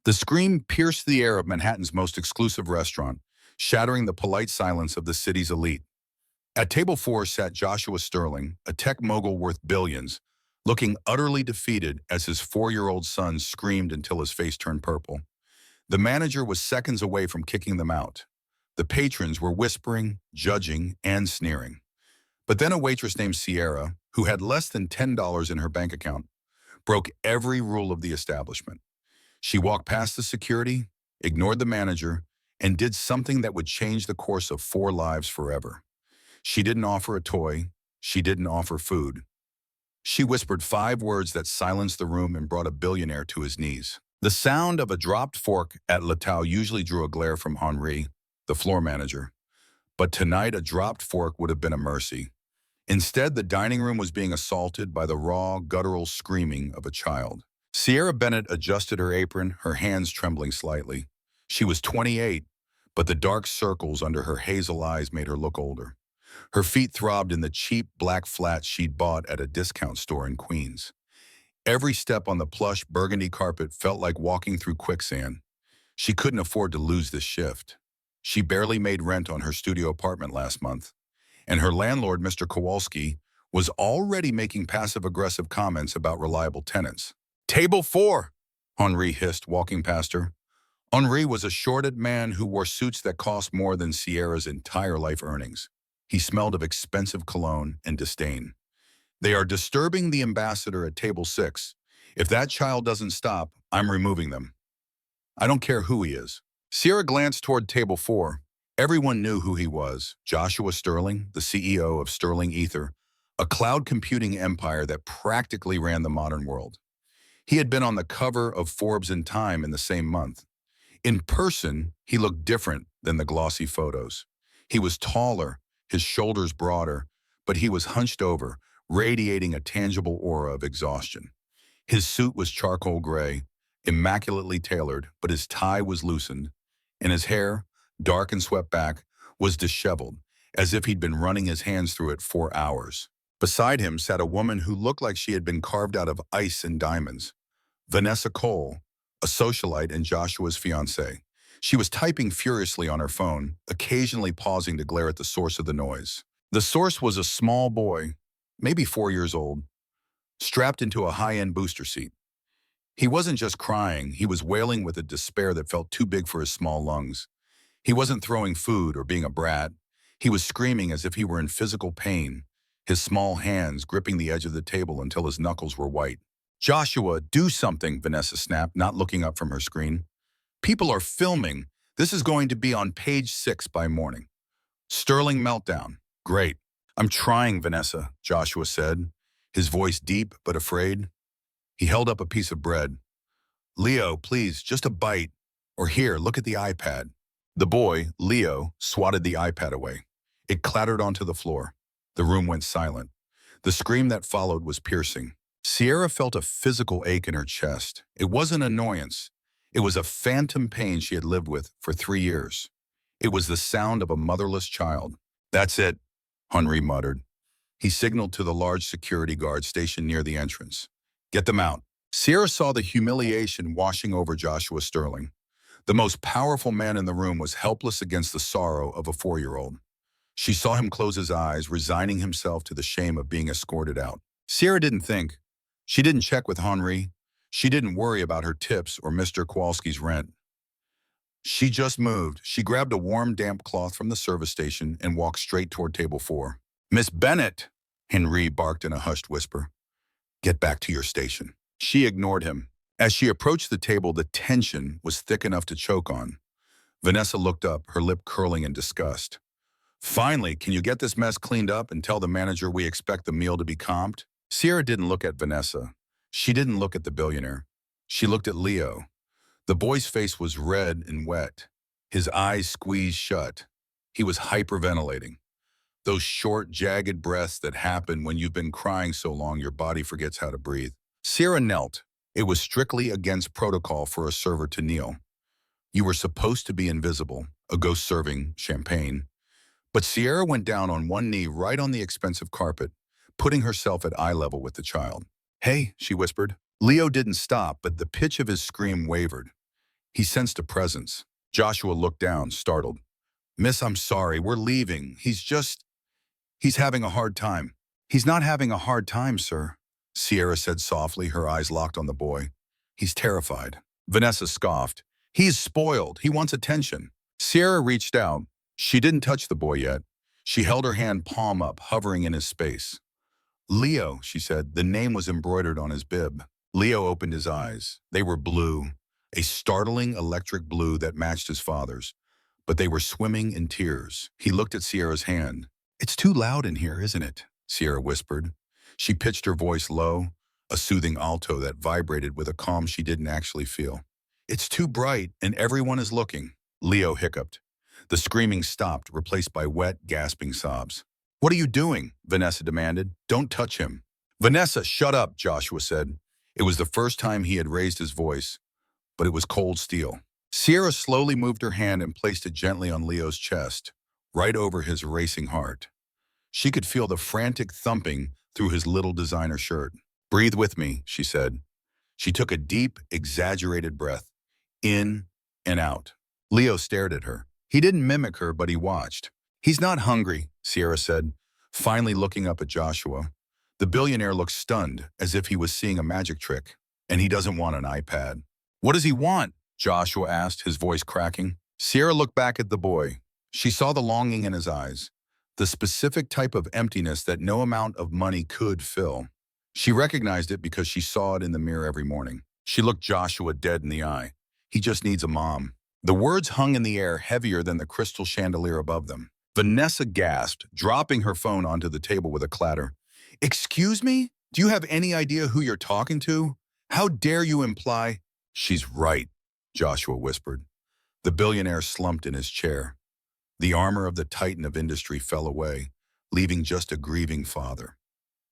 The scream pierced the air of Manhattan's most exclusive restaurant, shattering the polite silence of the city's elite. At table 4 sat Joshua Sterling, a tech mogul worth billions, looking utterly defeated as his 4-year-old son screamed until his face turned purple. The manager was seconds away from kicking them out. The patrons were whispering, judging, and sneering. But then a waitress named Sierra, who had less than $10 in her bank account, broke every rule of the establishment. She walked past the security, ignored the manager, and did something that would change the course of 4 lives forever. She didn't offer a toy. She didn't offer food. She whispered 5 words that silenced the room and brought a billionaire to his knees. The sound of a dropped fork at L'Etoile usually drew a glare from Henri, the floor manager. But tonight a dropped fork would have been a mercy. Instead, the dining room was being assaulted by the raw, guttural screaming of a child. Sierra Bennett adjusted her apron, her hands trembling slightly. She was 28, but the dark circles under her hazel eyes made her look older. Her feet throbbed in the cheap black flats she'd bought at a discount store in Queens. Every step on the plush burgundy carpet felt like walking through quicksand. She couldn't afford to lose this shift. She barely made rent on her studio apartment last month, and her landlord, Mr. Kowalski, was already making passive-aggressive comments about reliable tenants. "Table 4, Henri hissed, walking past her. Henri was a shorted man who wore suits that cost more than Sierra's entire life earnings. He smelled of expensive cologne and disdain. "They are disturbing the ambassador at table 6. If that child doesn't stop, I'm removing them. I don't care who he is." Sierra glanced toward table 4. Everyone knew who he was: Joshua Sterling, the CEO of Sterling Ether, a cloud computing empire that practically ran the modern world. He had been on the cover of Forbes and Time in the same month. In person, he looked different than the glossy photos. He was taller, his shoulders broader, but he was hunched over, radiating a tangible aura of exhaustion. His suit was charcoal gray, immaculately tailored, but his tie was loosened, and his hair, dark and swept back, was disheveled, as if he'd been running his hands through it for hours. Beside him sat a woman who looked like she had been carved out of ice and diamonds. Vanessa Cole, a socialite and Joshua's fiancée. She was typing furiously on her phone, occasionally pausing to glare at the source of the noise. The source was a small boy, maybe 4 years old, strapped into a high-end booster seat. He wasn't just crying, he was wailing with a despair that felt too big for his small lungs. He wasn't throwing food or being a brat. He was screaming as if he were in physical pain, his small hands gripping the edge of the table until his knuckles were white. "Joshua, do something," Vanessa snapped, not looking up from her screen. "People are filming. This is going to be on page 6 by morning." Sterling meltdown. "Great. I'm trying, Vanessa," Joshua said, his voice deep but afraid. He held up a piece of bread. "Leo, please, just a bite. Or here, look at the iPad." The boy, Leo, swatted the iPad away. It clattered onto the floor. The room went silent. The scream that followed was piercing. Sierra felt a physical ache in her chest. It wasn't annoyance. It was a phantom pain she had lived with for 3 years. It was the sound of a motherless child. "That's it," Henri muttered. He signaled to the large security guard stationed near the entrance. "Get them out." Sierra saw the humiliation washing over Joshua Sterling. The most powerful man in the room was helpless against the sorrow of a 4-year-old. She saw him close his eyes, resigning himself to the shame of being escorted out. Sierra didn't think. She didn't check with Henri. She didn't worry about her tips or Mr. Kowalski's rent. She just moved. She grabbed a warm, damp cloth from the service station and walked straight toward table 4. "Miss Bennett," Henri barked in a hushed whisper. "Get back to your station." She ignored him. As she approached the table, the tension was thick enough to choke on. Vanessa looked up, her lip curling in disgust. "Finally, can you get this mess cleaned up and tell the manager we expect the meal to be comped?" Sierra didn't look at Vanessa. She didn't look at the billionaire. She looked at Leo. The boy's face was red and wet, his eyes squeezed shut. He was hyperventilating. Those short, jagged breaths that happen when you've been crying so long your body forgets how to breathe. Sierra knelt. It was strictly against protocol for a server to kneel. You were supposed to be invisible, a ghost serving champagne. But Sierra went down on one knee right on the expensive carpet, putting herself at eye level with the child. "Hey," she whispered. Leo didn't stop, but the pitch of his scream wavered. He sensed a presence. Joshua looked down, startled. Miss, I'm sorry, we're leaving. He's having a hard time. He's not having a hard time, sir, Sierra said softly, her eyes locked on the boy. He's terrified. Vanessa scoffed. He's spoiled. He wants attention. Sierra reached out. She didn't touch the boy yet. She held her hand palm up, hovering in his space. Leo, she said. The name was embroidered on his bib. Leo opened his eyes. They were blue, a startling electric blue that matched his father's. But they were swimming in tears. He looked at Sierra's hand. It's too loud in here, isn't it? Sierra whispered. She pitched her voice low, a soothing alto that vibrated with a calm she didn't actually feel. It's too bright, and everyone is looking. Leo hiccuped. The screaming stopped, replaced by wet, gasping sobs. What are you doing? Vanessa demanded. Don't touch him. Vanessa, shut up, Joshua said. It was the first time he had raised his voice, but it was cold steel. Sierra slowly moved her hand and placed it gently on Leo's chest, right over his racing heart. She could feel the frantic thumping through his little designer shirt. Breathe with me, she said. She took a deep, exaggerated breath, in and out. Leo stared at her. He didn't mimic her, but he watched. He's not hungry, Sierra said, finally looking up at Joshua. The billionaire looked stunned, as if he was seeing a magic trick. And he doesn't want an iPad. What does he want? Joshua asked, his voice cracking. Sierra looked back at the boy. She saw the longing in his eyes, the specific type of emptiness that no amount of money could fill. She recognized it because she saw it in the mirror every morning. She looked Joshua dead in the eye. He just needs a mom. The words hung in the air, heavier than the crystal chandelier above them. Vanessa gasped, dropping her phone onto the table with a clatter. Excuse me? Do you have any idea who you're talking to? How dare you imply? She's right, Joshua whispered. The billionaire slumped in his chair. The armor of the titan of industry fell away, leaving just a grieving father.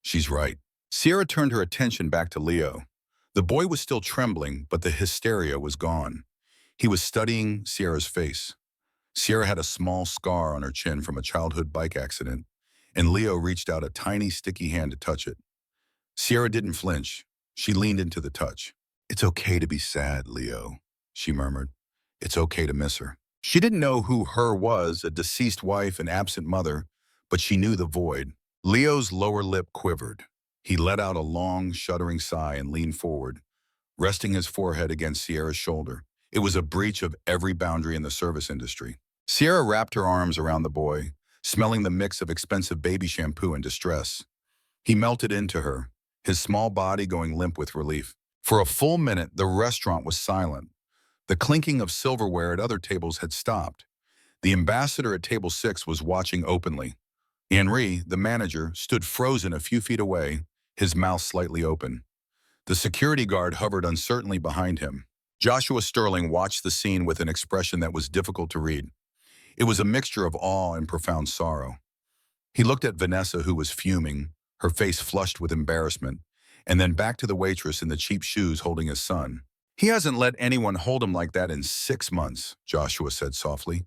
She's right. Sierra turned her attention back to Leo. The boy was still trembling, but the hysteria was gone. He was studying Sierra's face. Sierra had a small scar on her chin from a childhood bike accident, and Leo reached out a tiny, sticky hand to touch it. Sierra didn't flinch. She leaned into the touch. It's okay to be sad, Leo, she murmured. It's okay to miss her. She didn't know who her was, a deceased wife and absent mother, but she knew the void. Leo's lower lip quivered. He let out a long, shuddering sigh and leaned forward, resting his forehead against Sierra's shoulder. It was a breach of every boundary in the service industry. Sierra wrapped her arms around the boy, smelling the mix of expensive baby shampoo and distress. He melted into her, his small body going limp with relief. For a full minute, the restaurant was silent. The clinking of silverware at other tables had stopped. The ambassador at table 6 was watching openly. Henri, the manager, stood frozen a few feet away, his mouth slightly open. The security guard hovered uncertainly behind him. Joshua Sterling watched the scene with an expression that was difficult to read. It was a mixture of awe and profound sorrow. He looked at Vanessa, who was fuming, her face flushed with embarrassment, and then back to the waitress in the cheap shoes holding his son. He hasn't let anyone hold him like that in 6 months, Joshua said softly.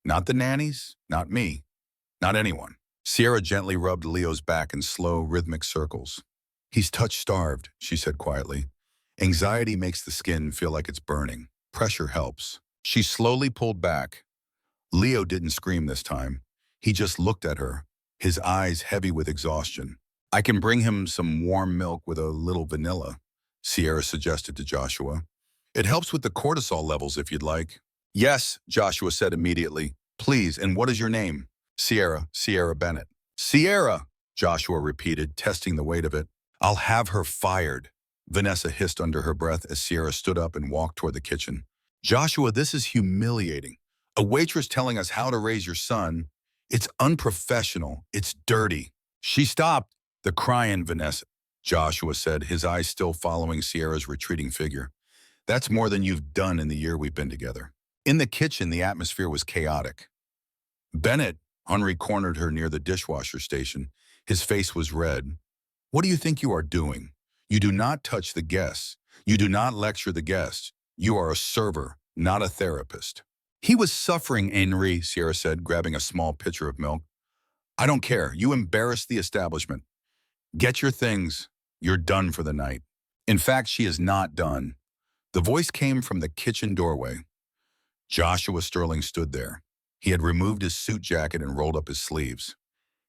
Not the nannies, not me, not anyone. Sierra gently rubbed Leo's back in slow, rhythmic circles. He's touch-starved, she said quietly. Anxiety makes the skin feel like it's burning. Pressure helps. She slowly pulled back. Leo didn't scream this time. He just looked at her, his eyes heavy with exhaustion. I can bring him some warm milk with a little vanilla, Sierra suggested to Joshua. It helps with the cortisol levels if you'd like. Yes, Joshua said immediately. Please, and what is your name? Sierra Bennett. Sierra, Joshua repeated, testing the weight of it. I'll have her fired, Vanessa hissed under her breath as Sierra stood up and walked toward the kitchen. Joshua, this is humiliating. A waitress telling us how to raise your son. It's unprofessional. It's dirty. She stopped. The crying, Vanessa, Joshua said, his eyes still following Sierra's retreating figure. That's more than you've done in the year we've been together. In the kitchen, the atmosphere was chaotic. Bennett, Henri cornered her near the dishwasher station. His face was red. What do you think you are doing? You do not touch the guests. You do not lecture the guests. You are a server, not a therapist. He was suffering, Henri, Sierra said, grabbing a small pitcher of milk. I don't care. You embarrassed the establishment. Get your things. You're done for the night. In fact, she is not done. The voice came from the kitchen doorway. Joshua Sterling stood there. He had removed his suit jacket and rolled up his sleeves.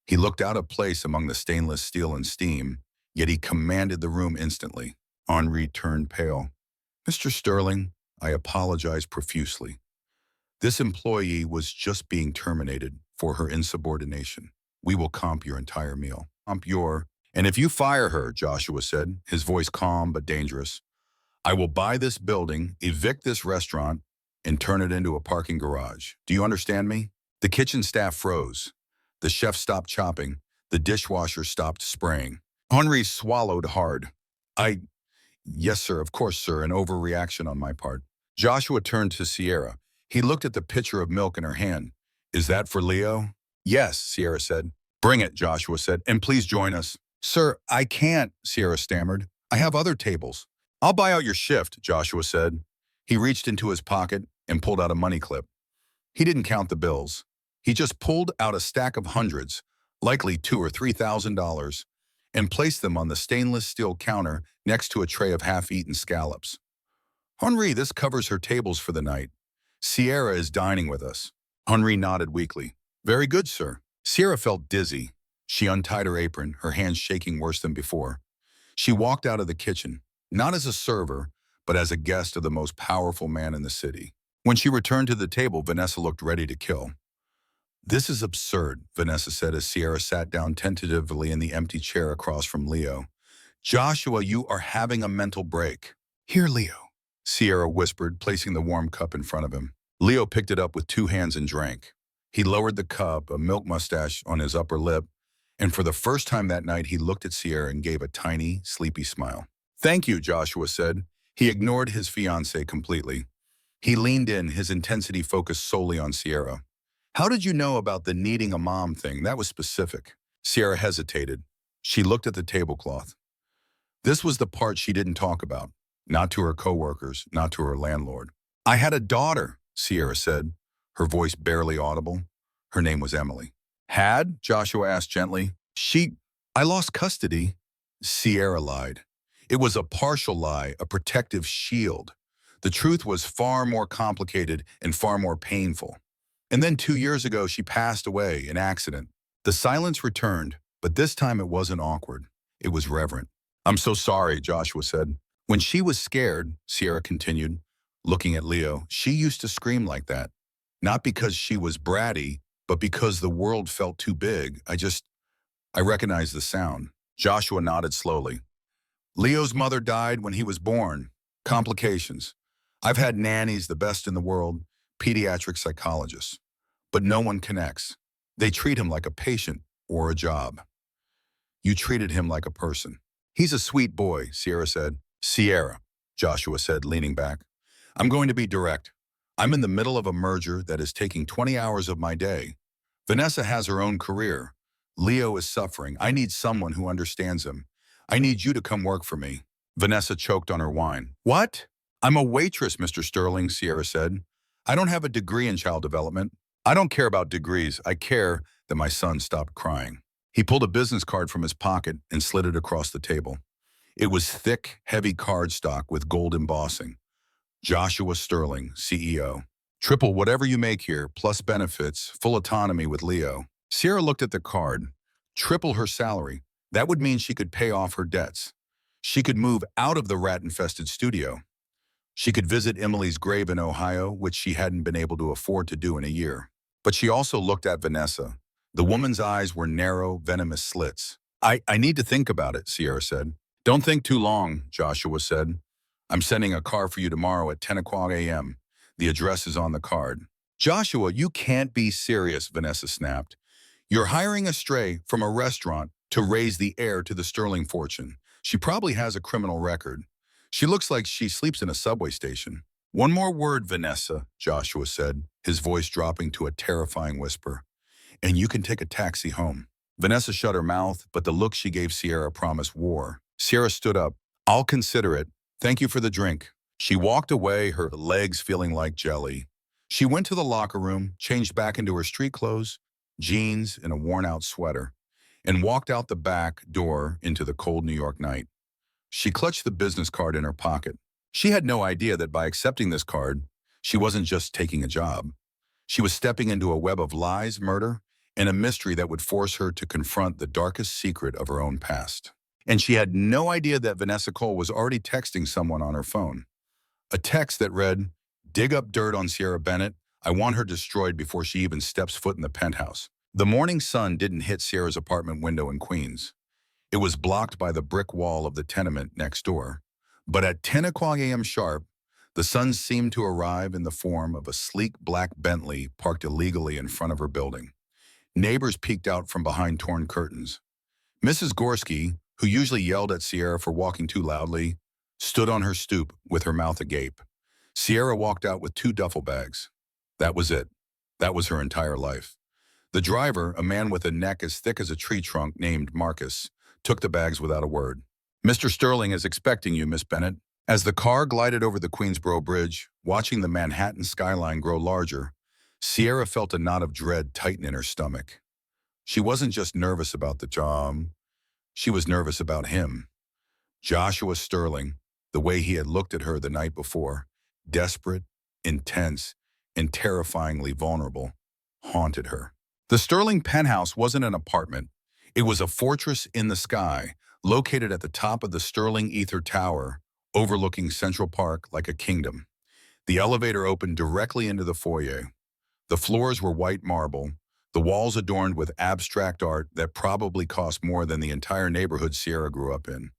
He looked out of place among the stainless steel and steam, yet he commanded the room instantly. Henri turned pale. "Mr. Sterling, I apologize profusely. This employee was just being terminated for her insubordination. We will comp your entire meal." And if you fire her," Joshua said, his voice calm but dangerous, "I will buy this building, evict this restaurant, and turn it into a parking garage. Do you understand me?" The kitchen staff froze. The chef stopped chopping. The dishwasher stopped spraying. Henri swallowed hard. Yes, sir, of course, sir, an overreaction on my part." Joshua turned to Sierra. He looked at the pitcher of milk in her hand. "Is that for Leo?" "Yes," Sierra said. "Bring it," Joshua said, "and please join us." "Sir, I can't," Sierra stammered. "I have other tables." "I'll buy out your shift," Joshua said. He reached into his pocket and pulled out a money clip. He didn't count the bills. He just pulled out a stack of hundreds, likely $2,000 or $3,000, and placed them on the stainless steel counter next to a tray of half-eaten scallops. "Henri, this covers her tables for the night. Sierra is dining with us." Henri nodded weakly. "Very good, sir." Sierra felt dizzy. She untied her apron, her hands shaking worse than before. She walked out of the kitchen, not as a server, but as a guest of the most powerful man in the city. When she returned to the table, Vanessa looked ready to kill. "This is absurd," Vanessa said as Sierra sat down tentatively in the empty chair across from Leo. "Joshua, you are having a mental break." "Here, Leo," Sierra whispered, placing the warm cup in front of him. Leo picked it up with two hands and drank. He lowered the cup, a milk mustache on his upper lip, and for the first time that night he looked at Sierra and gave a tiny, sleepy smile. "Thank you," Joshua said. He ignored his fiancée completely. He leaned in, his intensity focused solely on Sierra. "How did you know about the needing a mom thing? That was specific." Sierra hesitated. She looked at the tablecloth. This was the part she didn't talk about. Not to her coworkers, not to her landlord. "I had a daughter," Sierra said, her voice barely audible. Her name was Emily. "Had?" Joshua asked gently. "I lost custody." Sierra lied. It was a partial lie, a protective shield. The truth was far more complicated and far more painful. And then 2 years ago, she passed away, an accident. The silence returned, but this time it wasn't awkward. It was reverent. "I'm so sorry," Joshua said. "When she was scared," Sierra continued, looking at Leo, "she used to scream like that. Not because she was bratty, but because the world felt too big. I recognized the sound." Joshua nodded slowly. "Leo's mother died when he was born. Complications. I've had nannies, the best in the world, pediatric psychologists. But no one connects. They treat him like a patient or a job. You treated him like a person." "He's a sweet boy," Sierra said. "Sierra," Joshua said, leaning back. "I'm going to be direct. I'm in the middle of a merger that is taking 20 hours of my day. Vanessa has her own career. Leo is suffering. I need someone who understands him. I need you to come work for me." Vanessa choked on her wine. "What?" "I'm a waitress, Mr. Sterling," Sierra said. "I don't have a degree in child development. I don't care about degrees. I care that my son stopped crying." He pulled a business card from his pocket and slid it across the table. It was thick, heavy cardstock with gold embossing. Joshua Sterling, CEO. Triple whatever you make here, plus benefits, full autonomy with Leo. Sierra looked at the card. Triple her salary. That would mean she could pay off her debts. She could move out of the rat-infested studio. She could visit Emily's grave in Ohio, which she hadn't been able to afford to do in a year. But she also looked at Vanessa. The woman's eyes were narrow, venomous slits. I need to think about it," Sierra said. "Don't think too long," Joshua said. "I'm sending a car for you tomorrow at 10 o'clock a.m. The address is on the card." "Joshua, you can't be serious," Vanessa snapped. "You're hiring a stray from a restaurant to raise the heir to the Sterling fortune. She probably has a criminal record. She looks like she sleeps in a subway station." "One more word, Vanessa," Joshua said, his voice dropping to a terrifying whisper. "And you can take a taxi home." Vanessa shut her mouth, but the look she gave Sierra promised war. Sierra stood up. "I'll consider it. Thank you for the drink." She walked away, her legs feeling like jelly. She went to the locker room, changed back into her street clothes, jeans and a worn-out sweater, and walked out the back door into the cold New York night. She clutched the business card in her pocket. She had no idea that by accepting this card, she wasn't just taking a job. She was stepping into a web of lies, murder, and a mystery that would force her to confront the darkest secret of her own past. And she had no idea that Vanessa Cole was already texting someone on her phone. A text that read, "Dig up dirt on Sierra Bennett. I want her destroyed before she even steps foot in the penthouse." The morning sun didn't hit Sierra's apartment window in Queens. It was blocked by the brick wall of the tenement next door. But at 10 o'clock a.m. sharp, the sun seemed to arrive in the form of a sleek black Bentley parked illegally in front of her building. Neighbors peeked out from behind torn curtains. Mrs. Gorski, who usually yelled at Sierra for walking too loudly, stood on her stoop with her mouth agape. Sierra walked out with 2 duffel bags. That was it. That was her entire life. The driver, a man with a neck as thick as a tree trunk named Marcus, took the bags without a word. "Mr. Sterling is expecting you, Miss Bennett." As the car glided over the Queensboro Bridge, watching the Manhattan skyline grow larger, Sierra felt a knot of dread tighten in her stomach. She wasn't just nervous about the job. She was nervous about him. Joshua Sterling, the way he had looked at her the night before, desperate, intense, and terrifyingly vulnerable, haunted her. The Sterling penthouse wasn't an apartment. It was a fortress in the sky, located at the top of the Sterling Ether Tower, overlooking Central Park like a kingdom. The elevator opened directly into the foyer. The floors were white marble, the walls adorned with abstract art that probably cost more than the entire neighborhood Sierra grew up in.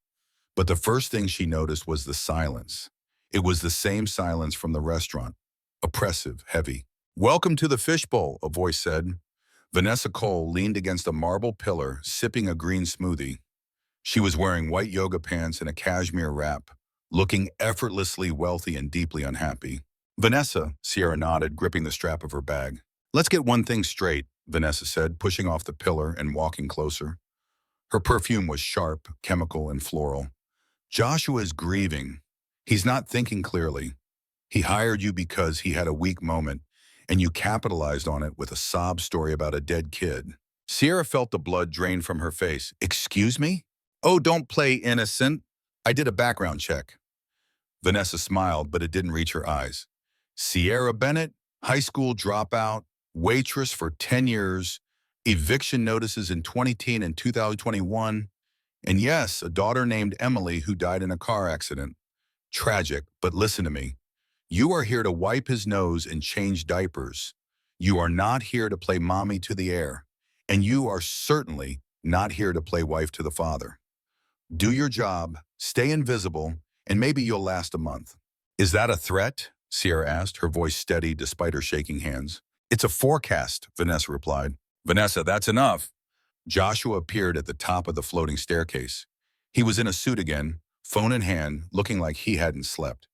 But the first thing she noticed was the silence. It was the same silence from the restaurant, oppressive, heavy. "Welcome to the fishbowl," a voice said. Vanessa Cole leaned against a marble pillar, sipping a green smoothie. She was wearing white yoga pants and a cashmere wrap, looking effortlessly wealthy and deeply unhappy. "Vanessa," Sierra nodded, gripping the strap of her bag. "Let's get one thing straight," Vanessa said, pushing off the pillar and walking closer. Her perfume was sharp, chemical, and floral. "Joshua is grieving. He's not thinking clearly. He hired you because he had a weak moment, and you capitalized on it with a sob story about a dead kid." Sierra felt the blood drain from her face. "Excuse me? Oh, don't play innocent. I did a background check." Vanessa smiled, but it didn't reach her eyes. "Sierra Bennett, high school dropout, waitress for 10 years, eviction notices in 2010 and 2021, and yes, a daughter named Emily who died in a car accident. Tragic, but listen to me. You are here to wipe his nose and change diapers. You are not here to play mommy to the heir, and you are certainly not here to play wife to the father. Do your job, stay invisible, and maybe you'll last a month." "Is that a threat?" Sierra asked, her voice steady despite her shaking hands. "It's a forecast," Vanessa replied. "Vanessa, that's enough." Joshua appeared at the top of the floating staircase. He was in a suit again, phone in hand, looking like he hadn't slept.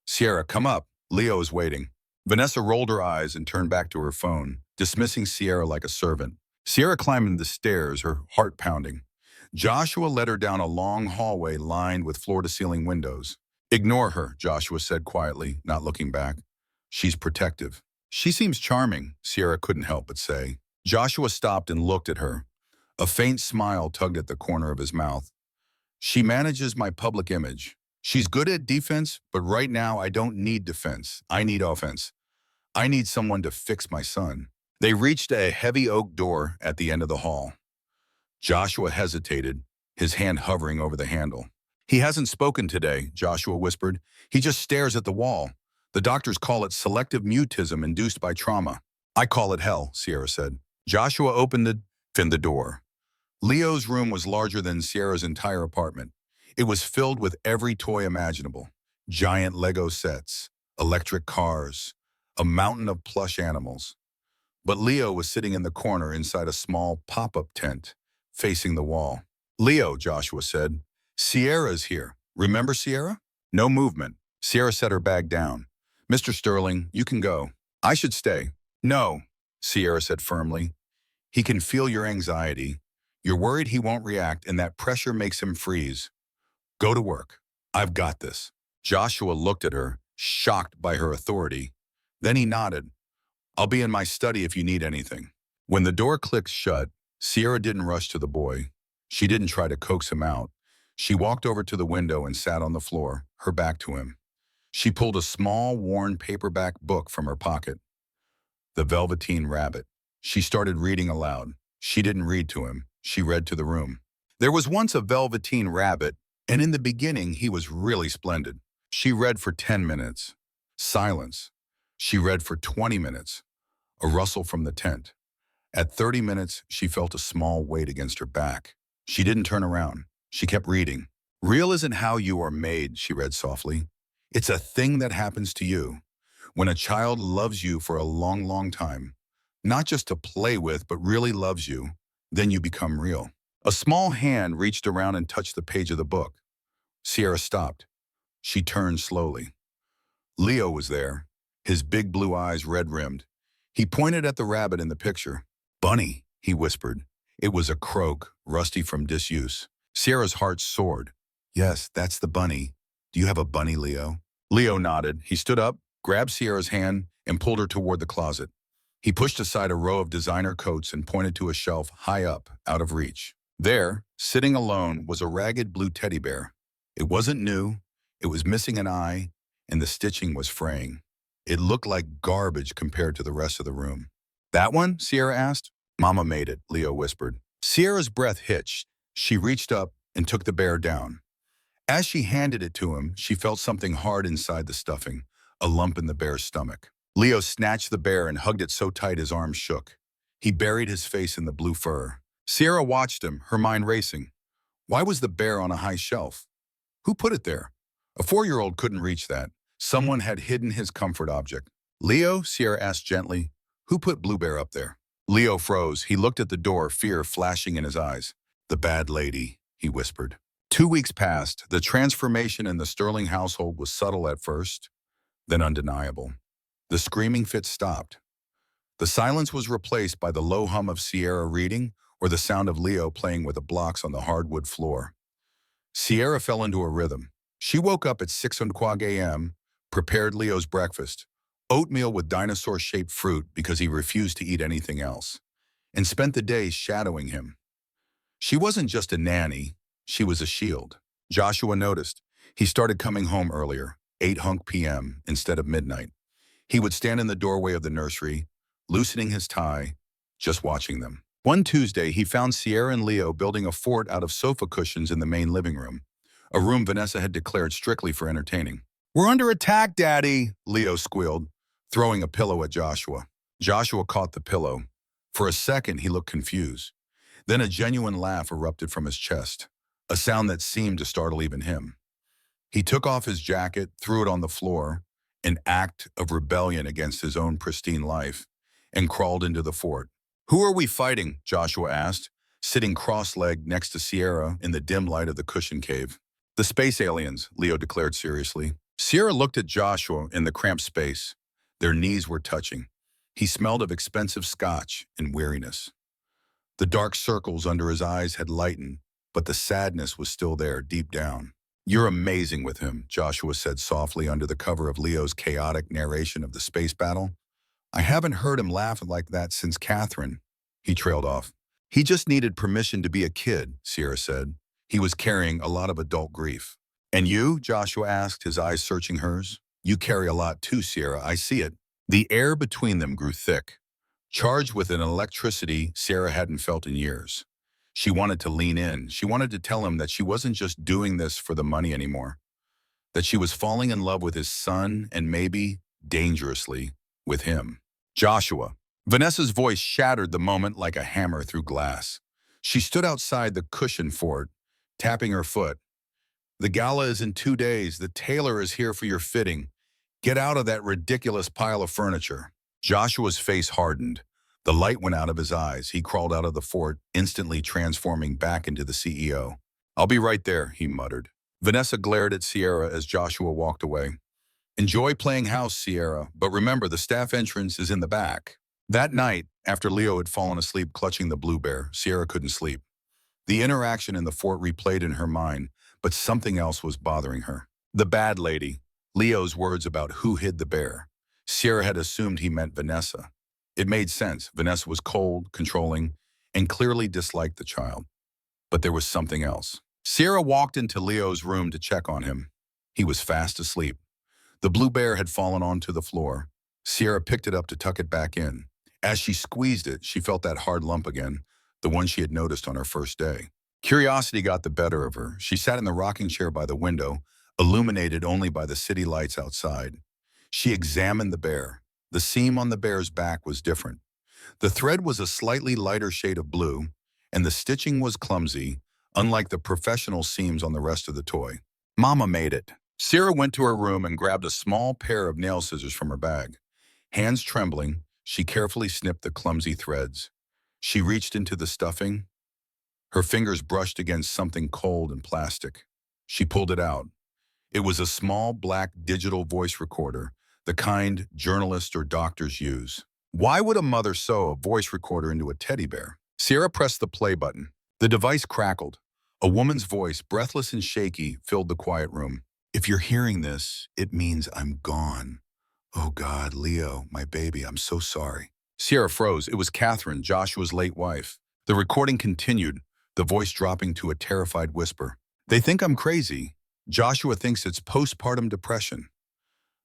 "Sierra, come up. Leo is waiting." Vanessa rolled her eyes and turned back to her phone, dismissing Sierra like a servant. Sierra climbed the stairs, her heart pounding. Joshua led her down a long hallway lined with floor-to-ceiling windows. "Ignore her," Joshua said quietly, not looking back. "She's protective." "She seems charming," Sierra couldn't help but say. Joshua stopped and looked at her. A faint smile tugged at the corner of his mouth. "She manages my public image. She's good at defense, but right now I don't need defense. I need offense. I need someone to fix my son." They reached a heavy oak door at the end of the hall. Joshua hesitated, his hand hovering over the handle. "He hasn't spoken today," Joshua whispered. "He just stares at the wall. The doctors call it selective mutism induced by trauma." "I call it hell," Sierra said. Joshua opened the door. Leo's room was larger than Sierra's entire apartment. It was filled with every toy imaginable. Giant Lego sets, electric cars, a mountain of plush animals. But Leo was sitting in the corner inside a small pop-up tent, facing the wall. "Leo," Joshua said, "Sierra's here. Remember Sierra?" No movement. Sierra set her bag down. "Mr. Sterling, you can go." "I should stay." "No," Sierra said firmly. "He can feel your anxiety. You're worried he won't react, and that pressure makes him freeze. Go to work. I've got this." Joshua looked at her, shocked by her authority. Then he nodded. "I'll be in my study if you need anything." When the door clicked shut, Sierra didn't rush to the boy. She didn't try to coax him out. She walked over to the window and sat on the floor, her back to him. She pulled a small, worn paperback book from her pocket, The Velveteen Rabbit. She started reading aloud. She didn't read to him. She read to the room. There was once a velveteen rabbit, and in the beginning he was really splendid. She read for 10 minutes. Silence. She read for 20 minutes. A rustle from the tent. At 30 minutes, she felt a small weight against her back. She didn't turn around. She kept reading. Real isn't how you are made, she read softly. It's a thing that happens to you. When a child loves you for a long, long time, not just to play with, but really loves you, then you become real. A small hand reached around and touched the page of the book. Sierra stopped. She turned slowly. Leo was there, his big blue eyes red-rimmed. He pointed at the rabbit in the picture. Bunny, he whispered. It was a croak, rusty from disuse. Sierra's heart soared. Yes, that's the bunny. Do you have a bunny, Leo? Leo nodded. He stood up, grabbed Sierra's hand, and pulled her toward the closet. He pushed aside a row of designer coats and pointed to a shelf high up, out of reach. There, sitting alone, was a ragged blue teddy bear. It wasn't new, it was missing an eye, and the stitching was fraying. It looked like garbage compared to the rest of the room. That one? Sierra asked. Mama made it, Leo whispered. Sierra's breath hitched. She reached up and took the bear down. As she handed it to him, she felt something hard inside the stuffing, a lump in the bear's stomach. Leo snatched the bear and hugged it so tight his arms shook. He buried his face in the blue fur. Sierra watched him, her mind racing. Why was the bear on a high shelf? Who put it there? A 4-year-old couldn't reach that. Someone had hidden his comfort object. Leo, Sierra asked gently, who put Blue Bear up there? Leo froze. He looked at the door, fear flashing in his eyes. The bad lady, he whispered. 2 weeks passed. The transformation in the Sterling household was subtle at first, then undeniable. The screaming fit stopped. The silence was replaced by the low hum of Sierra reading or the sound of Leo playing with the blocks on the hardwood floor. Sierra fell into a rhythm. She woke up at 6:00 a.m., prepared Leo's breakfast, oatmeal with dinosaur-shaped fruit because he refused to eat anything else, and spent the day shadowing him. She wasn't just a nanny, she was a shield. Joshua noticed. He started coming home earlier, 8 p.m. instead of midnight. He would stand in the doorway of the nursery, loosening his tie, just watching them. One Tuesday, he found Sierra and Leo building a fort out of sofa cushions in the main living room, a room Vanessa had declared strictly for entertaining. We're under attack, Daddy, Leo squealed, throwing a pillow at Joshua. Joshua caught the pillow. For a second, he looked confused. Then a genuine laugh erupted from his chest, a sound that seemed to startle even him. He took off his jacket, threw it on the floor, an act of rebellion against his own pristine life, and crawled into the fort. Who are we fighting? Joshua asked, sitting cross-legged next to Sierra in the dim light of the cushion cave. The space aliens, Leo declared seriously. Sierra looked at Joshua in the cramped space. Their knees were touching. He smelled of expensive scotch and weariness. The dark circles under his eyes had lightened, but the sadness was still there deep down. You're amazing with him, Joshua said softly under the cover of Leo's chaotic narration of the space battle. I haven't heard him laugh like that since Catherine. He trailed off. He just needed permission to be a kid, Sierra said. He was carrying a lot of adult grief. And you? Joshua asked, his eyes searching hers. You carry a lot too, Sierra. I see it. The air between them grew thick, charged with an electricity Sierra hadn't felt in years. She wanted to lean in. She wanted to tell him that she wasn't just doing this for the money anymore, that she was falling in love with his son and maybe, dangerously, with him. Joshua. Vanessa's voice shattered the moment like a hammer through glass. She stood outside the cushion fort, tapping her foot. The gala is in 2 days. The tailor is here for your fitting. Get out of that ridiculous pile of furniture. Joshua's face hardened. The light went out of his eyes. He crawled out of the fort, instantly transforming back into the CEO. I'll be right there, he muttered. Vanessa glared at Sierra as Joshua walked away. Enjoy playing house, Sierra, but remember the staff entrance is in the back. That night, after Leo had fallen asleep clutching the blue bear, Sierra couldn't sleep. The interaction in the fort replayed in her mind, but something else was bothering her. The bad lady, Leo's words about who hid the bear. Sierra had assumed he meant Vanessa. It made sense. Vanessa was cold, controlling, and clearly disliked the child. But there was something else. Sierra walked into Leo's room to check on him. He was fast asleep. The blue bear had fallen onto the floor. Sierra picked it up to tuck it back in. As she squeezed it, she felt that hard lump again, the one she had noticed on her first day. Curiosity got the better of her. She sat in the rocking chair by the window, illuminated only by the city lights outside. She examined the bear. The seam on the bear's back was different. The thread was a slightly lighter shade of blue, and the stitching was clumsy, unlike the professional seams on the rest of the toy. Mama made it. Sierra went to her room and grabbed a small pair of nail scissors from her bag. Hands trembling, she carefully snipped the clumsy threads. She reached into the stuffing. Her fingers brushed against something cold and plastic. She pulled it out. It was a small black digital voice recorder, the kind journalists or doctors use. Why would a mother sew a voice recorder into a teddy bear? Sierra pressed the play button. The device crackled. A woman's voice, breathless and shaky, filled the quiet room. If you're hearing this, it means I'm gone. Oh God, Leo, my baby, I'm so sorry. Sierra froze. It was Catherine, Joshua's late wife. The recording continued, the voice dropping to a terrified whisper. They think I'm crazy. Joshua thinks it's postpartum depression.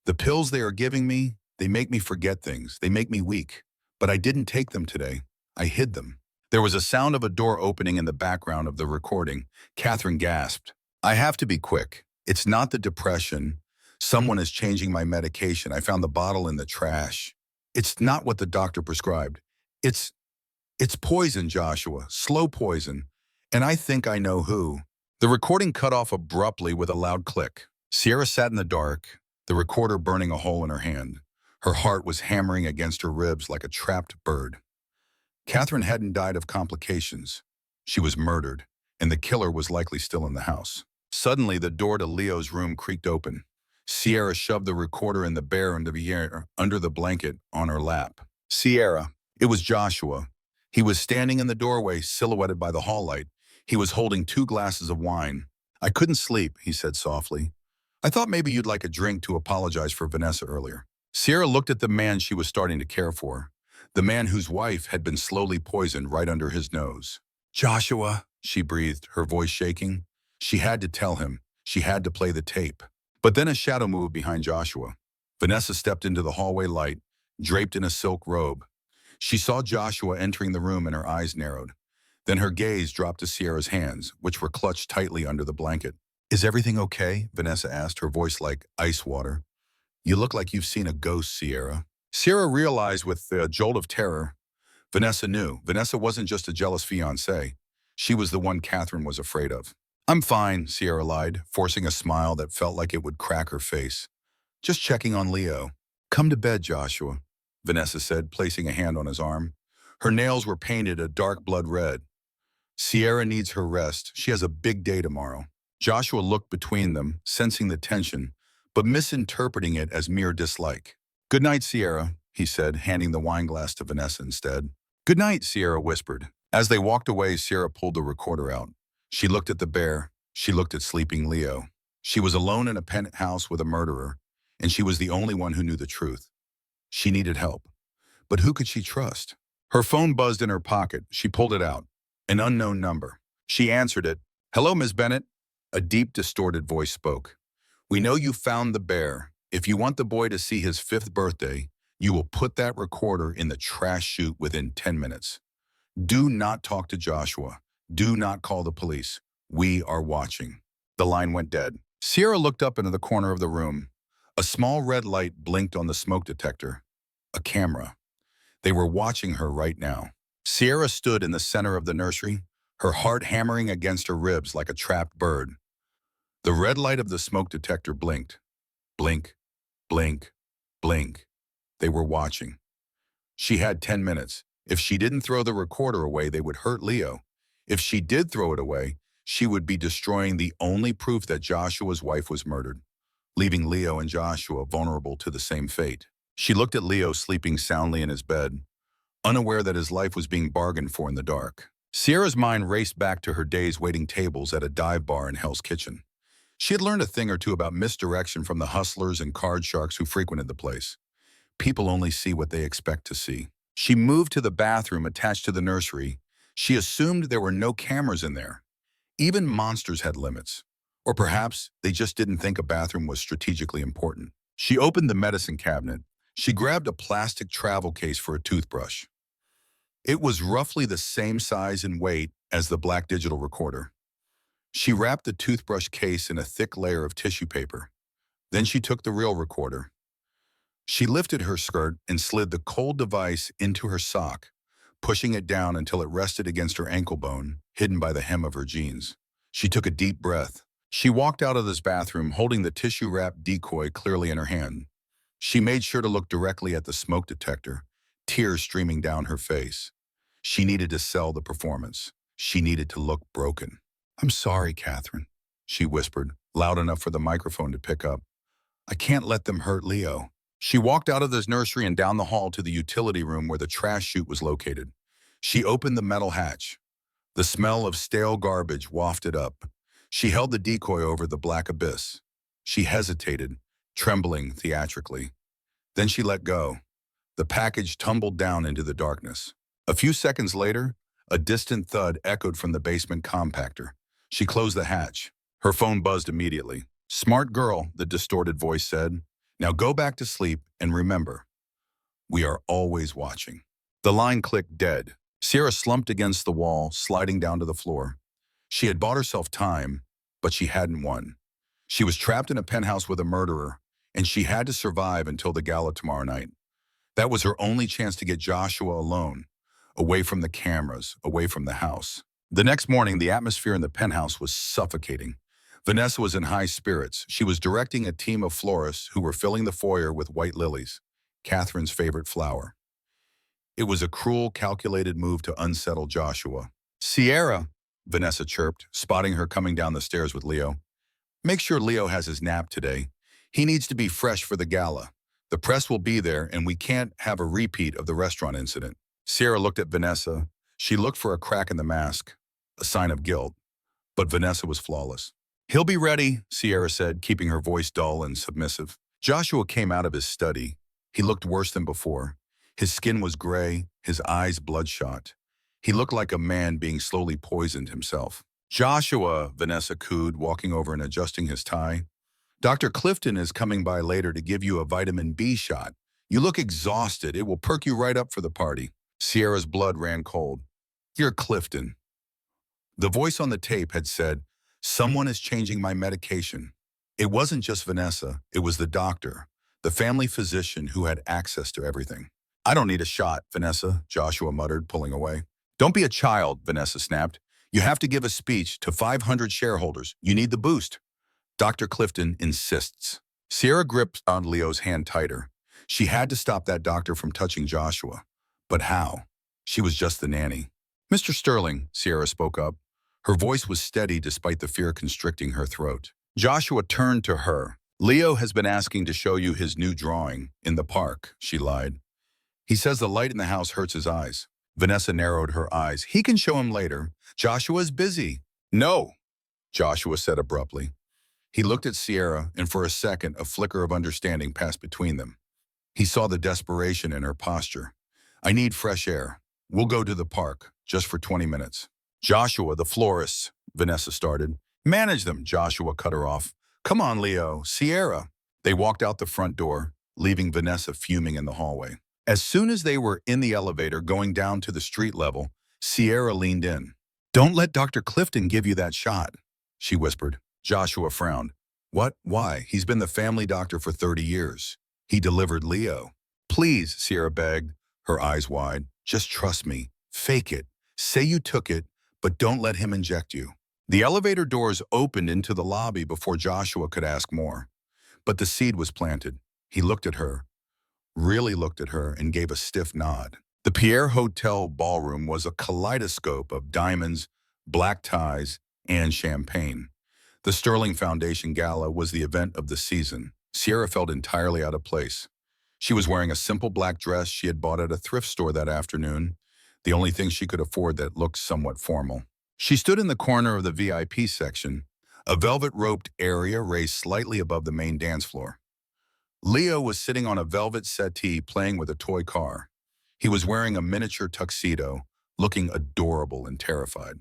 The pills they are giving me, they make me forget things. They make me weak. But I didn't take them today. I hid them. There was a sound of a door opening in the background of the recording. Catherine gasped. I have to be quick. It's not the depression. Someone is changing my medication. I found the bottle in the trash. It's not what the doctor prescribed. It's poison, Joshua. Slow poison. And I think I know who. The recording cut off abruptly with a loud click. Sierra sat in the dark, the recorder burning a hole in her hand. Her heart was hammering against her ribs like a trapped bird. Catherine hadn't died of complications. She was murdered, and the killer was likely still in the house. Suddenly, the door to Leo's room creaked open. Sierra shoved the recorder and the bear into the air under the blanket on her lap. Sierra. It was Joshua. He was standing in the doorway, silhouetted by the hall light. He was holding 2 glasses of wine. I couldn't sleep, he said softly. I thought maybe you'd like a drink to apologize for Vanessa earlier. Sierra looked at the man she was starting to care for, the man whose wife had been slowly poisoned right under his nose. Joshua, she breathed, her voice shaking. She had to tell him. She had to play the tape. But then a shadow moved behind Joshua. Vanessa stepped into the hallway light, draped in a silk robe. She saw Joshua entering the room and her eyes narrowed. Then her gaze dropped to Sierra's hands, which were clutched tightly under the blanket. Is everything okay? Vanessa asked, her voice like ice water. You look like you've seen a ghost, Sierra. Sierra realized with a jolt of terror. Vanessa knew. Vanessa wasn't just a jealous fiancée. She was the one Catherine was afraid of. I'm fine, Sierra lied, forcing a smile that felt like it would crack her face. Just checking on Leo. Come to bed, Joshua, Vanessa said, placing a hand on his arm. Her nails were painted a dark blood red. Sierra needs her rest. She has a big day tomorrow. Joshua looked between them, sensing the tension, but misinterpreting it as mere dislike. Good night, Sierra, he said, handing the wine glass to Vanessa instead. Good night, Sierra whispered. As they walked away, Sierra pulled the recorder out. She looked at the bear. She looked at sleeping Leo. She was alone in a penthouse with a murderer, and she was the only one who knew the truth. She needed help. But who could she trust? Her phone buzzed in her pocket. She pulled it out. An unknown number. She answered it. Hello, Ms. Bennett. A deep, distorted voice spoke. We know you found the bear. If you want the boy to see his 5th birthday, you will put that recorder in the trash chute within 10 minutes. Do not talk to Joshua. Do not call the police. We are watching. The line went dead. Sierra looked up into the corner of the room. A small red light blinked on the smoke detector. A camera. They were watching her right now. Sierra stood in the center of the nursery, her heart hammering against her ribs like a trapped bird. The red light of the smoke detector blinked. Blink, blink, blink. They were watching. She had 10 minutes. If she didn't throw the recorder away, they would hurt Leo. If she did throw it away, she would be destroying the only proof that Joshua's wife was murdered, leaving Leo and Joshua vulnerable to the same fate. She looked at Leo sleeping soundly in his bed, unaware that his life was being bargained for in the dark. Sierra's mind raced back to her days waiting tables at a dive bar in Hell's Kitchen. She had learned a thing or two about misdirection from the hustlers and card sharks who frequented the place. People only see what they expect to see. She moved to the bathroom attached to the nursery. She assumed there were no cameras in there. Even monsters had limits. Or perhaps they just didn't think a bathroom was strategically important. She opened the medicine cabinet. She grabbed a plastic travel case for a toothbrush. It was roughly the same size and weight as the black digital recorder. She wrapped the toothbrush case in a thick layer of tissue paper. Then she took the real recorder. She lifted her skirt and slid the cold device into her sock, pushing it down until it rested against her ankle bone, hidden by the hem of her jeans. She took a deep breath. She walked out of this bathroom holding the tissue-wrapped decoy clearly in her hand. She made sure to look directly at the smoke detector, tears streaming down her face. She needed to sell the performance. She needed to look broken. "I'm sorry, Catherine," she whispered, loud enough for the microphone to pick up. "I can't let them hurt Leo." She walked out of this nursery and down the hall to the utility room where the trash chute was located. She opened the metal hatch. The smell of stale garbage wafted up. She held the decoy over the black abyss. She hesitated, trembling theatrically. Then she let go. The package tumbled down into the darkness. A few seconds later, a distant thud echoed from the basement compactor. She closed the hatch. Her phone buzzed immediately. "Smart girl," the distorted voice said. "Now go back to sleep and remember, we are always watching." The line clicked dead. Sierra slumped against the wall, sliding down to the floor. She had bought herself time, but she hadn't won. She was trapped in a penthouse with a murderer, and she had to survive until the gala tomorrow night. That was her only chance to get Joshua alone, away from the cameras, away from the house. The next morning, the atmosphere in the penthouse was suffocating. Vanessa was in high spirits. She was directing a team of florists who were filling the foyer with white lilies, Catherine's favorite flower. It was a cruel, calculated move to unsettle Joshua. "Sierra," Vanessa chirped, spotting her coming down the stairs with Leo. "Make sure Leo has his nap today. He needs to be fresh for the gala. The press will be there, and we can't have a repeat of the restaurant incident." Sierra looked at Vanessa. She looked for a crack in the mask, a sign of guilt. But Vanessa was flawless. "He'll be ready," Sierra said, keeping her voice dull and submissive. Joshua came out of his study. He looked worse than before. His skin was gray, his eyes bloodshot. He looked like a man being slowly poisoned himself. "Joshua," Vanessa cooed, walking over and adjusting his tie. "Dr. Clifton is coming by later to give you a vitamin B shot. You look exhausted. It will perk you right up for the party." Sierra's blood ran cold. "Dear Clifton." The voice on the tape had said, "Someone is changing my medication." It wasn't just Vanessa. It was the doctor, the family physician who had access to everything. "I don't need a shot, Vanessa," Joshua muttered, pulling away. "Don't be a child," Vanessa snapped. "You have to give a speech to 500 shareholders. You need the boost." "Dr. Clifton insists." Sierra gripped on Leo's hand tighter. She had to stop that doctor from touching Joshua. But how? She was just the nanny. "Mr. Sterling," Sierra spoke up. Her voice was steady despite the fear constricting her throat. Joshua turned to her. "Leo has been asking to show you his new drawing in the park," she lied. "He says the light in the house hurts his eyes." Vanessa narrowed her eyes. "He can show him later. Joshua's busy." "No," Joshua said abruptly. He looked at Sierra, and for a second, a flicker of understanding passed between them. He saw the desperation in her posture. "I need fresh air. We'll go to the park, just for 20 minutes. "Joshua, the florists," Vanessa started. "Manage them," Joshua cut her off. "Come on, Leo, Sierra." They walked out the front door, leaving Vanessa fuming in the hallway. As soon as they were in the elevator going down to the street level, Sierra leaned in. "Don't let Dr. Clifton give you that shot," she whispered. Joshua frowned. "What? Why? He's been the family doctor for 30 years. He delivered Leo." "Please," Sierra begged, her eyes wide. "Just trust me. Fake it. Say you took it, but don't let him inject you." The elevator doors opened into the lobby before Joshua could ask more. But the seed was planted. He looked at her, really looked at her, and gave a stiff nod. The Pierre Hotel ballroom was a kaleidoscope of diamonds, black ties, and champagne. The Sterling Foundation Gala was the event of the season. Sierra felt entirely out of place. She was wearing a simple black dress she had bought at a thrift store that afternoon, the only thing she could afford that looked somewhat formal. She stood in the corner of the VIP section, a velvet-roped area raised slightly above the main dance floor. Leo was sitting on a velvet settee playing with a toy car. He was wearing a miniature tuxedo, looking adorable and terrified.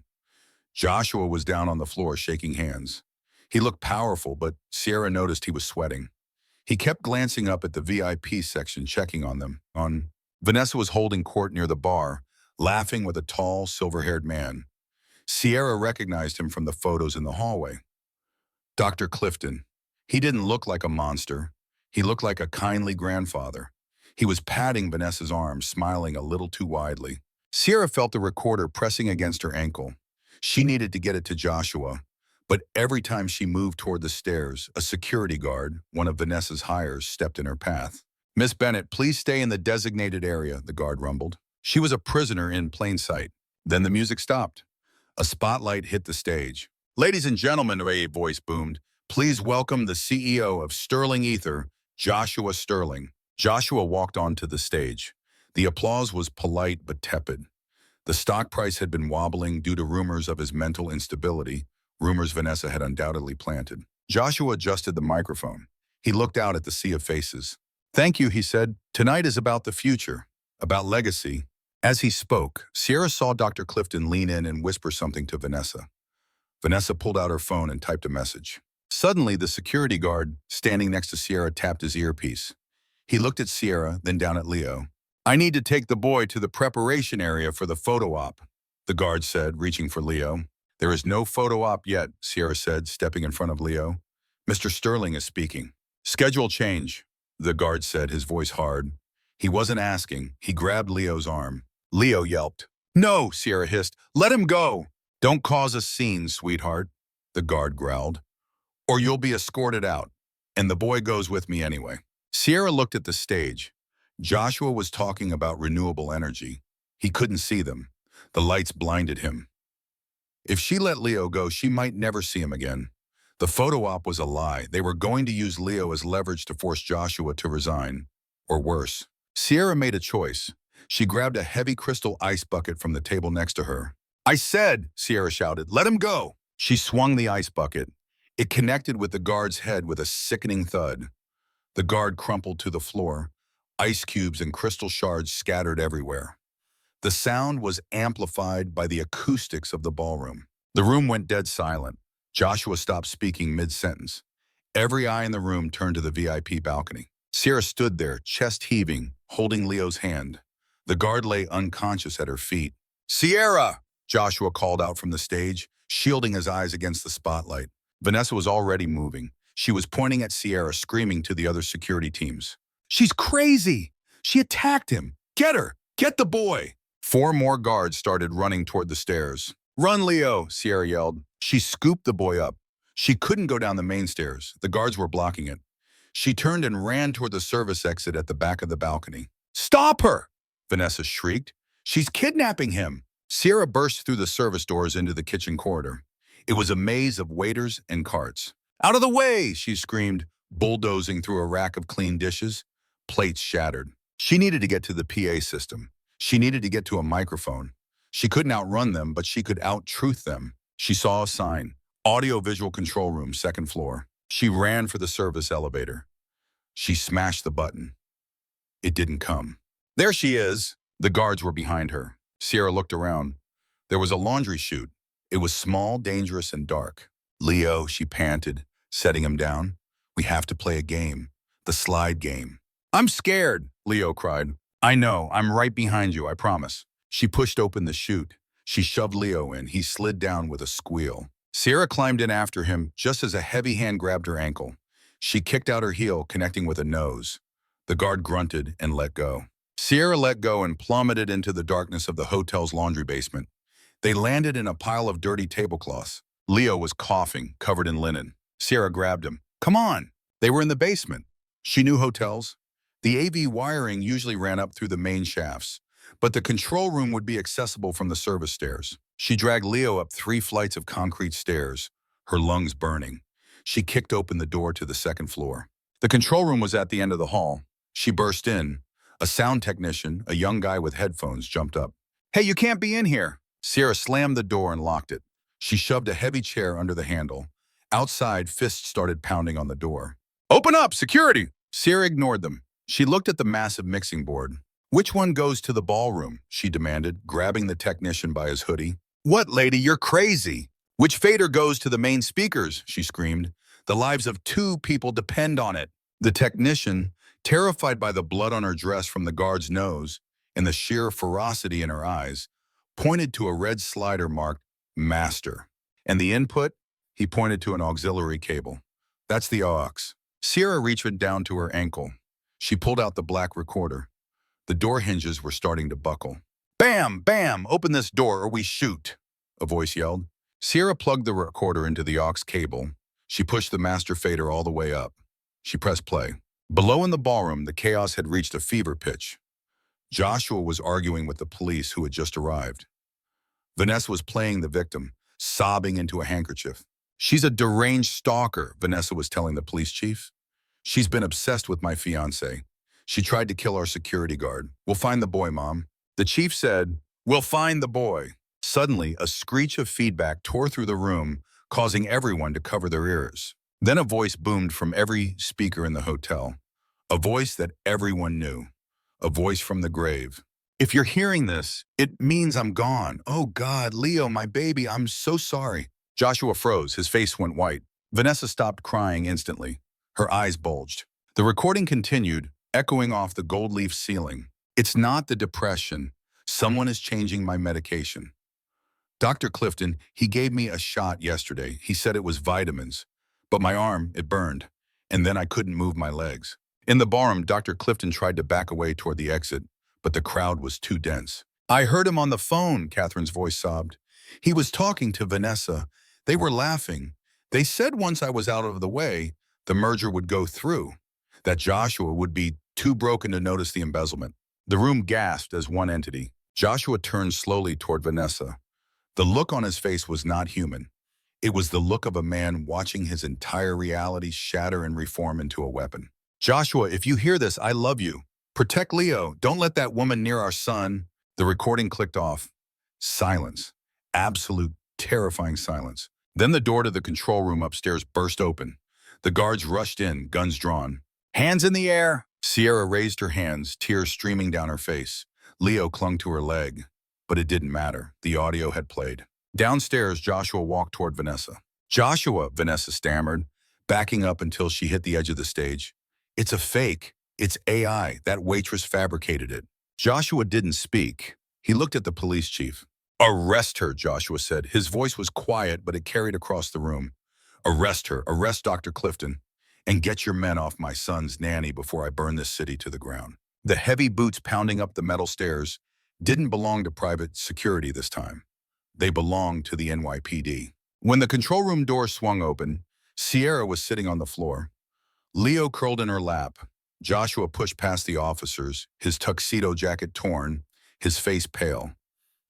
Joshua was down on the floor shaking hands. He looked powerful, but Sierra noticed he was sweating. He kept glancing up at the VIP section, checking on them. Vanessa was holding court near the bar, laughing with a tall, silver-haired man. Sierra recognized him from the photos in the hallway. Dr. Clifton. He didn't look like a monster. He looked like a kindly grandfather. He was patting Vanessa's arm, smiling a little too widely. Sierra felt the recorder pressing against her ankle. She needed to get it to Joshua, but every time she moved toward the stairs, a security guard, one of Vanessa's hires, stepped in her path. "Miss Bennett, please stay in the designated area," the guard rumbled. She was a prisoner in plain sight. Then the music stopped. A spotlight hit the stage. "Ladies and gentlemen," a voice boomed, "please welcome the CEO of Sterling Ether, Joshua Sterling." Joshua walked onto the stage. The applause was polite but tepid. The stock price had been wobbling due to rumors of his mental instability, rumors Vanessa had undoubtedly planted. Joshua adjusted the microphone. He looked out at the sea of faces. "Thank you," he said. "Tonight is about the future, about legacy." As he spoke, Sierra saw Dr. Clifton lean in and whisper something to Vanessa. Vanessa pulled out her phone and typed a message. Suddenly, the security guard, standing next to Sierra, tapped his earpiece. He looked at Sierra, then down at Leo. "I need to take the boy to the preparation area for the photo op," the guard said, reaching for Leo. "There is no photo op yet," Sierra said, stepping in front of Leo. "Mr. Sterling is speaking." "Schedule change," the guard said, his voice hard. He wasn't asking. He grabbed Leo's arm. Leo yelped. "No," Sierra hissed. "Let him go." "Don't cause a scene, sweetheart," the guard growled, "or you'll be escorted out. And the boy goes with me anyway." Sierra looked at the stage. Joshua was talking about renewable energy. He couldn't see them. The lights blinded him. If she let Leo go, she might never see him again. The photo op was a lie. They were going to use Leo as leverage to force Joshua to resign. Or worse. Sierra made a choice. She grabbed a heavy crystal ice bucket from the table next to her. "I said," Sierra shouted, "let him go." She swung the ice bucket. It connected with the guard's head with a sickening thud. The guard crumpled to the floor. Ice cubes and crystal shards scattered everywhere. The sound was amplified by the acoustics of the ballroom. The room went dead silent. Joshua stopped speaking mid-sentence. Every eye in the room turned to the VIP balcony. Sierra stood there, chest heaving, holding Leo's hand. The guard lay unconscious at her feet. "Sierra!" Joshua called out from the stage, shielding his eyes against the spotlight. Vanessa was already moving. She was pointing at Sierra, screaming to the other security teams. "She's crazy! She attacked him! Get her! Get the boy!" 4 more guards started running toward the stairs. "Run, Leo!" Sierra yelled. She scooped the boy up. She couldn't go down the main stairs. The guards were blocking it. She turned and ran toward the service exit at the back of the balcony. "Stop her!" Vanessa shrieked. "She's kidnapping him!" Sierra burst through the service doors into the kitchen corridor. It was a maze of waiters and carts. "Out of the way!" she screamed, bulldozing through a rack of clean dishes. Plates shattered. She needed to get to the PA system. She needed to get to a microphone. She couldn't outrun them, but she could out-truth them. She saw a sign, Audio-Visual Control Room, 2nd floor. She ran for the service elevator. She smashed the button. It didn't come. "There she is!" The guards were behind her. Sierra looked around. There was a laundry chute. It was small, dangerous, and dark. "Leo," she panted, setting him down. "We have to play a game. The slide game." "I'm scared," Leo cried. "I know. I'm right behind you, I promise." She pushed open the chute. She shoved Leo in. He slid down with a squeal. Sierra climbed in after him just as a heavy hand grabbed her ankle. She kicked out her heel, connecting with a nose. The guard grunted and let go. Sierra let go and plummeted into the darkness of the hotel's laundry basement. They landed in a pile of dirty tablecloths. Leo was coughing, covered in linen. Sierra grabbed him. "Come on!" They were in the basement. She knew hotels. The AV wiring usually ran up through the main shafts, but the control room would be accessible from the service stairs. She dragged Leo up 3 flights of concrete stairs, her lungs burning. She kicked open the door to the 2nd floor. The control room was at the end of the hall. She burst in. A sound technician, a young guy with headphones, jumped up. "Hey, you can't be in here!" Sierra slammed the door and locked it. She shoved a heavy chair under the handle. Outside, fists started pounding on the door. "Open up! Security!" Sierra ignored them. She looked at the massive mixing board. "Which one goes to the ballroom?" she demanded, grabbing the technician by his hoodie. "What, lady? You're crazy!" "Which fader goes to the main speakers?" she screamed. "The lives of 2 people depend on it." The technician, terrified by the blood on her dress from the guard's nose and the sheer ferocity in her eyes, pointed to a red slider marked Master. And the input? He pointed to an auxiliary cable. That's the aux. Sierra reached down to her ankle. She pulled out the black recorder. The door hinges were starting to buckle. Bam! Bam! Open this door or we shoot! A voice yelled. Sierra plugged the recorder into the aux cable. She pushed the master fader all the way up. She pressed play. Below in the ballroom, the chaos had reached a fever pitch. Joshua was arguing with the police who had just arrived. Vanessa was playing the victim, sobbing into a handkerchief. She's a deranged stalker, Vanessa was telling the police chief. She's been obsessed with my fiancé. She tried to kill our security guard. We'll find the boy, Mom. The chief said, we'll find the boy. Suddenly, a screech of feedback tore through the room, causing everyone to cover their ears. Then a voice boomed from every speaker in the hotel. A voice that everyone knew. A voice from the grave. If you're hearing this, it means I'm gone. Oh God, Leo, my baby, I'm so sorry. Joshua froze. His face went white. Vanessa stopped crying instantly. Her eyes bulged. The recording continued, echoing off the gold leaf ceiling. It's not the depression. Someone is changing my medication. Dr. Clifton, he gave me a shot yesterday. He said it was vitamins. But my arm, it burned. And then I couldn't move my legs. In the ballroom, Dr. Clifton tried to back away toward the exit, but the crowd was too dense. I heard him on the phone, Catherine's voice sobbed. He was talking to Vanessa. They were laughing. They said once I was out of the way, the merger would go through, that Joshua would be too broken to notice the embezzlement. The room gasped as one entity. Joshua turned slowly toward Vanessa. The look on his face was not human. It was the look of a man watching his entire reality shatter and reform into a weapon. Joshua, if you hear this, I love you. Protect Leo. Don't let that woman near our son. The recording clicked off. Silence. Absolute, terrifying silence. Then the door to the control room upstairs burst open. The guards rushed in, guns drawn. Hands in the air! Sierra raised her hands, tears streaming down her face. Leo clung to her leg. But it didn't matter. The audio had played. Downstairs, Joshua walked toward Vanessa. Joshua, Vanessa stammered, backing up until she hit the edge of the stage. It's a fake. It's AI. That waitress fabricated it. Joshua didn't speak. He looked at the police chief. Arrest her, Joshua said. His voice was quiet, but it carried across the room. Arrest her. Arrest Dr. Clifton. And get your men off my son's nanny before I burn this city to the ground. The heavy boots pounding up the metal stairs didn't belong to private security this time. They belonged to the NYPD. When the control room door swung open, Sierra was sitting on the floor. Leo curled in her lap. Joshua pushed past the officers, his tuxedo jacket torn, his face pale.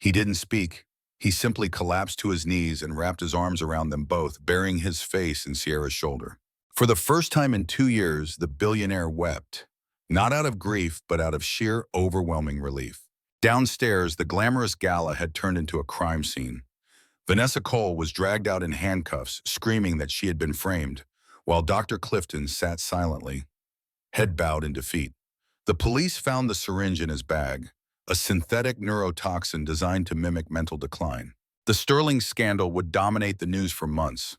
He didn't speak. He simply collapsed to his knees and wrapped his arms around them both, burying his face in Sierra's shoulder. For the first time in 2 years, the billionaire wept. Not out of grief, but out of sheer, overwhelming relief. Downstairs, the glamorous gala had turned into a crime scene. Vanessa Cole was dragged out in handcuffs, screaming that she had been framed, while Dr. Clifton sat silently, head bowed in defeat. The police found the syringe in his bag, a synthetic neurotoxin designed to mimic mental decline. The Sterling scandal would dominate the news for months.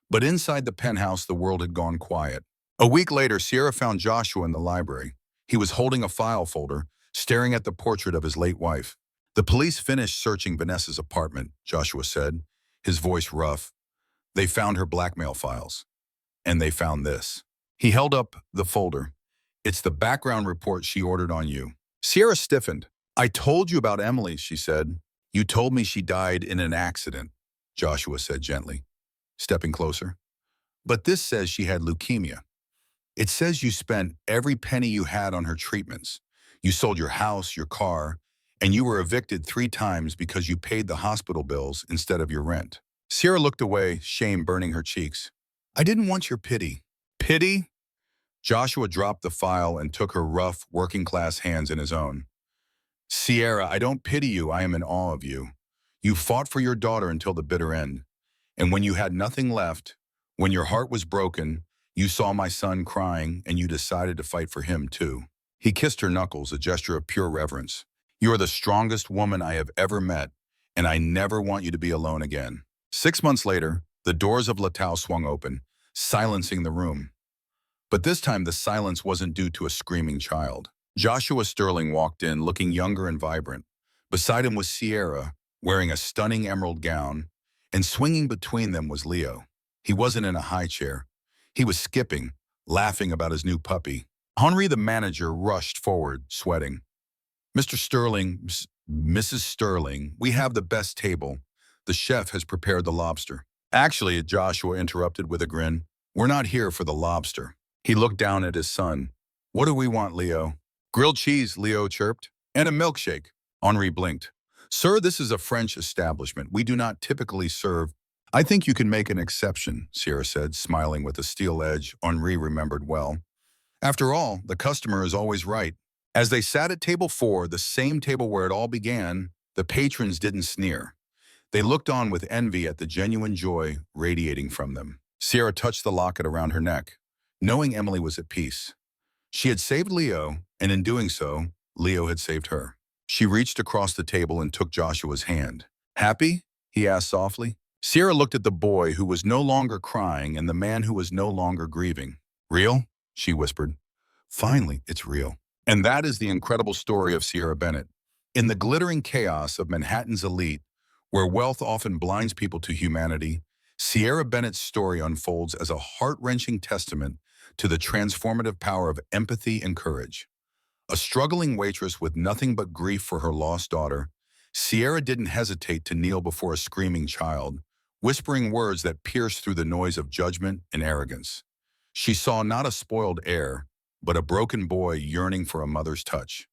But inside the penthouse, the world had gone quiet. A week later, Sierra found Joshua in the library. He was holding a file folder, staring at the portrait of his late wife. The police finished searching Vanessa's apartment, Joshua said, his voice rough. They found her blackmail files. And they found this. He held up the folder. It's the background report she ordered on you. Sierra stiffened. I told you about Emily, she said. You told me she died in an accident, Joshua said gently, stepping closer. But this says she had leukemia. It says you spent every penny you had on her treatments. You sold your house, your car, and you were evicted 3 times because you paid the hospital bills instead of your rent. Sierra looked away, shame burning her cheeks. I didn't want your pity. Pity? Joshua dropped the file and took her rough, working-class hands in his own. Sierra, I don't pity you, I am in awe of you. You fought for your daughter until the bitter end. And when you had nothing left, when your heart was broken, you saw my son crying and you decided to fight for him too. He kissed her knuckles, a gesture of pure reverence. You are the strongest woman I have ever met, and I never want you to be alone again. 6 months later, the doors of Latau swung open, silencing the room. But this time the silence wasn't due to a screaming child. Joshua Sterling walked in looking younger and vibrant. Beside him was Sierra, wearing a stunning emerald gown, and swinging between them was Leo. He wasn't in a high chair. He was skipping, laughing about his new puppy. Henri, the manager, rushed forward, sweating. Mr. Sterling, Mrs. Sterling, we have the best table. The chef has prepared the lobster. Actually, Joshua interrupted with a grin, we're not here for the lobster. He looked down at his son. What do we want, Leo? Grilled cheese, Leo chirped. And a milkshake. Henri blinked. Sir, this is a French establishment. We do not typically serve. I think you can make an exception, Sierra said, smiling with a steel edge Henri remembered well. After all, the customer is always right. As they sat at table 4, the same table where it all began, the patrons didn't sneer. They looked on with envy at the genuine joy radiating from them. Sierra touched the locket around her neck, knowing Emily was at peace. She had saved Leo, and in doing so, Leo had saved her. She reached across the table and took Joshua's hand. Happy? He asked softly. Sierra looked at the boy who was no longer crying and the man who was no longer grieving. Real? She whispered. Finally, it's real. And that is the incredible story of Sierra Bennett. In the glittering chaos of Manhattan's elite, where wealth often blinds people to humanity, Sierra Bennett's story unfolds as a heart-wrenching testament to the transformative power of empathy and courage. A struggling waitress with nothing but grief for her lost daughter, Sierra didn't hesitate to kneel before a screaming child, whispering words that pierced through the noise of judgment and arrogance. She saw not a spoiled heir, but a broken boy yearning for a mother's touch,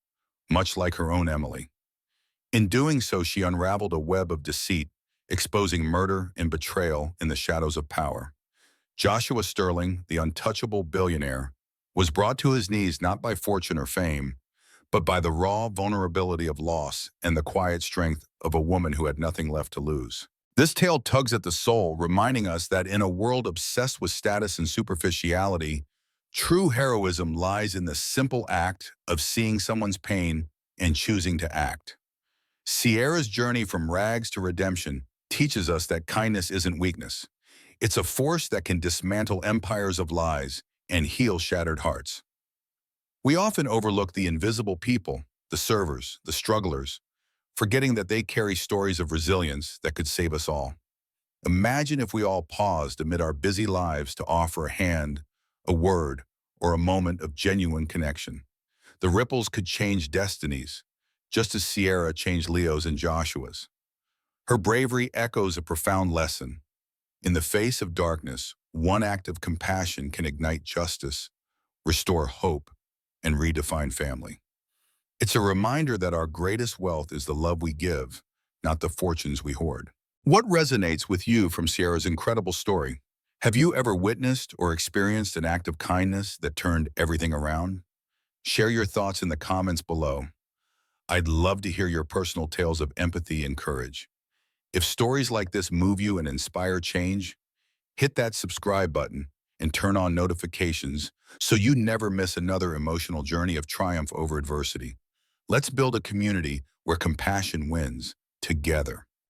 much like her own Emily. In doing so, she unraveled a web of deceit, exposing murder and betrayal in the shadows of power. Joshua Sterling, the untouchable billionaire, was brought to his knees not by fortune or fame, but by the raw vulnerability of loss and the quiet strength of a woman who had nothing left to lose. This tale tugs at the soul, reminding us that in a world obsessed with status and superficiality, true heroism lies in the simple act of seeing someone's pain and choosing to act. Sierra's journey from rags to redemption teaches us that kindness isn't weakness. It's a force that can dismantle empires of lies and heal shattered hearts. We often overlook the invisible people, the servers, the strugglers, forgetting that they carry stories of resilience that could save us all. Imagine if we all paused amid our busy lives to offer a hand, a word, or a moment of genuine connection. The ripples could change destinies, just as Sierra changed Leo's and Joshua's. Her bravery echoes a profound lesson. In the face of darkness, one act of compassion can ignite justice, restore hope, and redefine family. It's a reminder that our greatest wealth is the love we give, not the fortunes we hoard. What resonates with you from Sierra's incredible story? Have you ever witnessed or experienced an act of kindness that turned everything around? Share your thoughts in the comments below. I'd love to hear your personal tales of empathy and courage. If stories like this move you and inspire change, hit that subscribe button and turn on notifications so you never miss another emotional journey of triumph over adversity. Let's build a community where compassion wins together.